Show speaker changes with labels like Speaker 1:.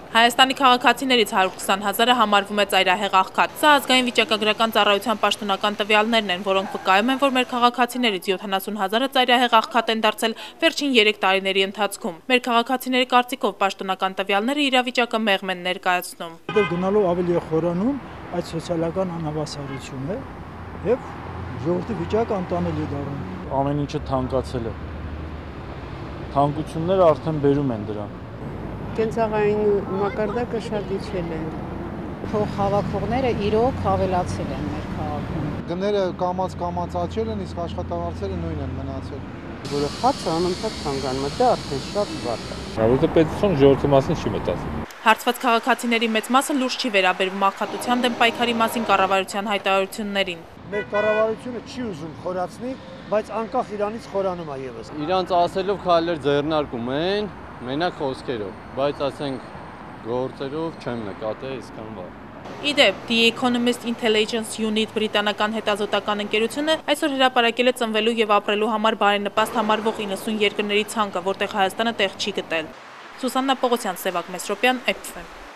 Speaker 1: Հայաստանի քաղաքացիներից 120,000-ը համարվում է ծայրահեղ աղքատ։ Սա ազգային վիճակագրական ծառայության պաշտոնական տվյալներն են, որոնք վկայում են, որ մեր քաղաքացիներից 70,000-ը ծայրահեղ աղքատ են դարձել վերջին 3 տարիների ընթացքում։ Մեր քաղաքացիների կարծիքով պաշտոնական տվյալները իրավիճակը մեղմ են ներկայացնում։
Speaker 2: Գնալով ավելի է խորանում այդ սոցիալական անհավասարությունը եւ ժողովրդի վիճակը անտանելի դառնում։
Speaker 3: Ամեն ինչը թանկացել է։ Թանկությունները արդեն բերում են դրան։
Speaker 4: Կենցաղային մակարդակը շատ իջել են։
Speaker 5: Փող հավաքողները իրոք ավելացել են մեր քաղաքում։
Speaker 6: Գները կամաց աճել են, իսկ աշխատավարձերը նույնն են մնացել։
Speaker 4: Որը խացը անընդհատ թանկանում է, դա արդեն շատ վատ է։
Speaker 7: Որովհետեւ պետությունը ժողովրդի մասին չի մտածում։
Speaker 1: Հարցված քաղաքացիների մեծ մասը լուրջ չի վերաբերվում աղքատության դեմ պայքարի մասին կառավարության հայտարարություններին։
Speaker 2: Մեր կառավարությունը չի ուզում խորացնի, բայց անկախ իրանից խորանում է եւս։
Speaker 8: Իրանց ասելով քայլեր ձեռնարկում են, մենակ խոսքերով, բայց ասենք գործերով չեմ նկատել այսքան բան։
Speaker 1: Իդեպ, The Economist Intelligence Unit բրիտանական հետազոտական ընկերությունը այսօր հրապարակել է ծնվելու եւ ապրելու համար բարենպաստ համարվող 90 երկրների ցանկը, որտեղ Հայաստանը տեղ չի գտել։ Սուսաննա Պողոսյան, Սևակ Մեսրոպյան, EPF։